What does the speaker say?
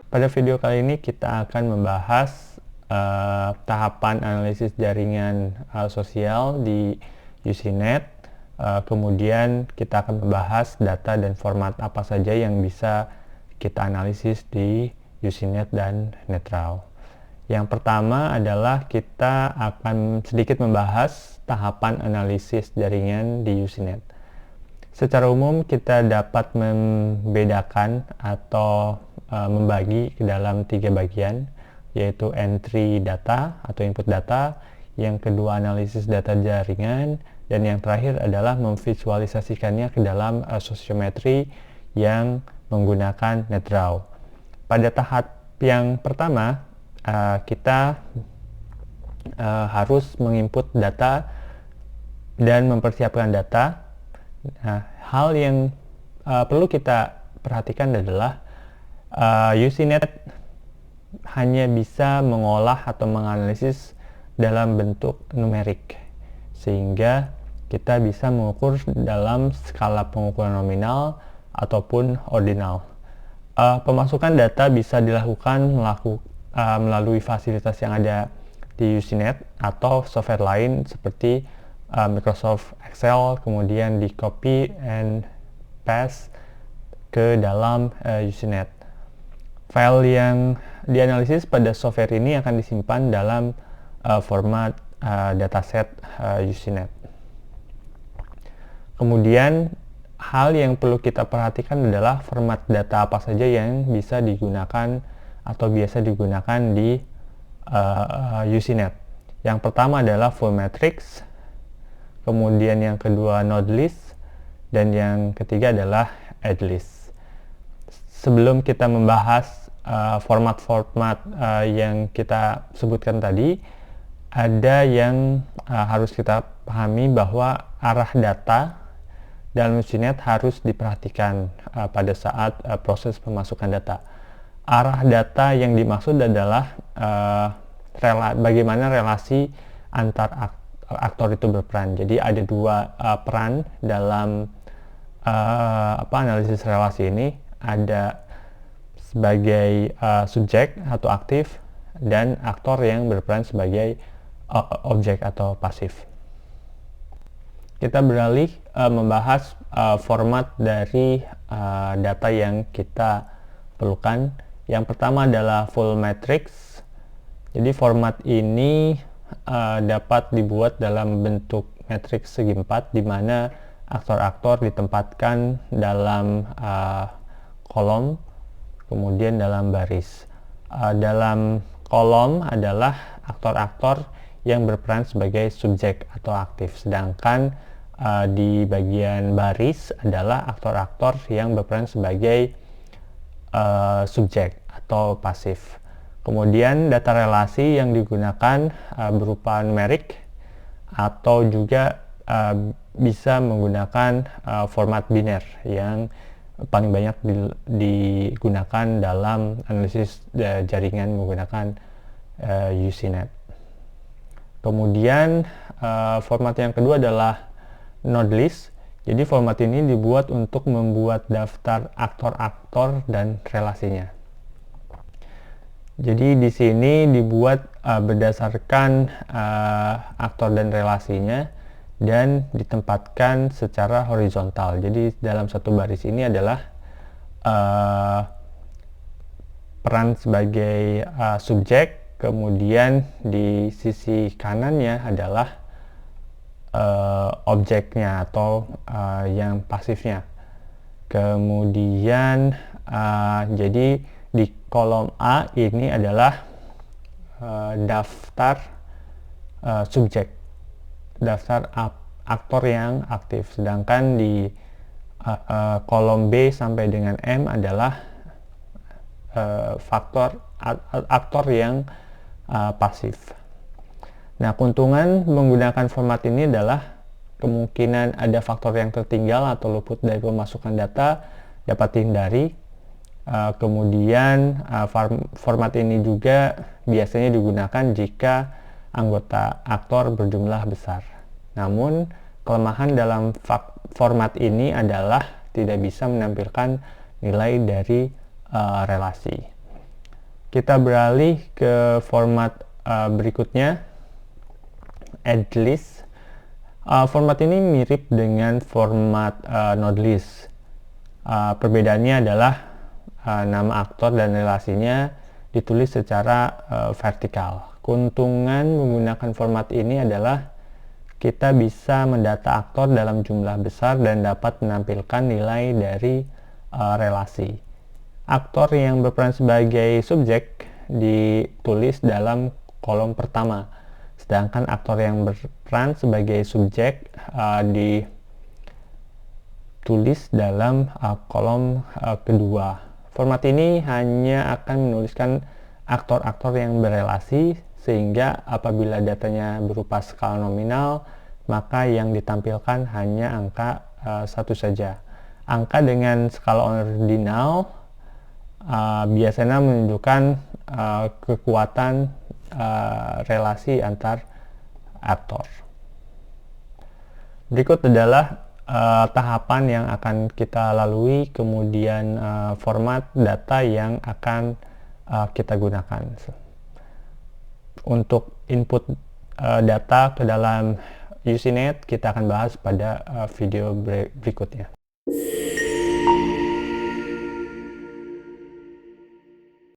Pada video kali ini kita akan membahas tahapan analisis jaringan sosial di UCNet. Kemudian kita akan membahas data dan format apa saja yang bisa kita analisis di UCNet dan Netrao. Yang pertama adalah kita akan sedikit membahas tahapan analisis jaringan di UCNet. Secara umum kita dapat membedakan atau membagi ke dalam 3 bagian, yaitu entry data atau input data, yang kedua analisis data jaringan, dan yang terakhir adalah memvisualisasikannya ke dalam sosiometri yang menggunakan Netrao. Pada tahap yang pertama, kita harus menginput data dan mempersiapkan data. Nah, hal yang perlu kita perhatikan adalah UCNet hanya bisa mengolah atau menganalisis dalam bentuk numerik, sehingga kita bisa mengukur dalam skala pengukuran nominal ataupun ordinal. Pemasukan data bisa dilakukan melalui fasilitas yang ada di UCNet atau software lain seperti Microsoft Excel, kemudian di copy and paste ke dalam UCNet. File yang dianalisis pada software ini akan disimpan dalam format dataset UCNet. Kemudian hal yang perlu kita perhatikan adalah format data apa saja yang bisa digunakan atau biasa digunakan di UCNet. Yang pertama adalah full matrix, kemudian yang kedua node list, dan yang ketiga adalah add list. Sebelum kita membahas format-format yang kita sebutkan tadi, ada yang harus kita pahami bahwa arah data dalam UCNet harus diperhatikan pada saat proses pemasukan data. Arah data yang dimaksud adalah bagaimana relasi antar aktor itu berperan. Jadi ada 2 peran dalam analisis relasi ini. Ada sebagai subjek atau aktif, dan aktor yang berperan sebagai objek atau pasif. Kita beralih membahas format dari data yang kita perlukan. Yang pertama adalah full matrix. Jadi format ini dapat dibuat dalam bentuk matriks segi 4, di mana aktor-aktor ditempatkan dalam kolom, kemudian dalam baris. Dalam kolom adalah aktor-aktor yang berperan sebagai subjek atau aktif, sedangkan di bagian baris adalah aktor-aktor yang berperan sebagai subjek atau pasif. Kemudian data relasi yang digunakan berupa numerik atau juga bisa menggunakan format biner yang paling banyak digunakan dalam analisis jaringan menggunakan UCNet. Kemudian format yang kedua adalah node list. Jadi format ini dibuat untuk membuat daftar aktor-aktor dan relasinya. Jadi di sini dibuat berdasarkan aktor dan relasinya, dan ditempatkan secara horizontal. Jadi dalam satu baris ini adalah peran sebagai subjek, kemudian di sisi kanannya adalah objeknya atau yang pasifnya. Kemudian jadi di kolom A ini adalah daftar subjek, daftar aktor yang aktif, sedangkan di kolom B sampai dengan M adalah aktor yang pasif. Nah, keuntungan menggunakan format ini adalah kemungkinan ada faktor yang tertinggal atau luput dari pemasukan data dapat dihindari. Kemudian format ini juga biasanya digunakan jika anggota aktor berjumlah besar. Namun, kelemahan dalam format ini adalah tidak bisa menampilkan nilai dari relasi. Kita beralih ke format berikutnya, add list. Format ini mirip dengan format node list. Perbedaannya adalah nama aktor dan relasinya ditulis secara vertikal. Keuntungan menggunakan format ini adalah kita bisa mendata aktor dalam jumlah besar dan dapat menampilkan nilai dari relasi. Aktor yang berperan sebagai subjek ditulis dalam kolom pertama, sedangkan aktor yang berperan sebagai subjek ditulis dalam kolom kedua. Format ini hanya akan menuliskan aktor-aktor yang berelasi, sehingga apabila datanya berupa skala nominal, maka yang ditampilkan hanya angka satu saja. Angka dengan skala ordinal biasanya menunjukkan kekuatan relasi antar aktor. Berikut adalah tahapan yang akan kita lalui, kemudian format data yang akan kita gunakan. Untuk input data ke dalam UCNet kita akan bahas pada video berikutnya.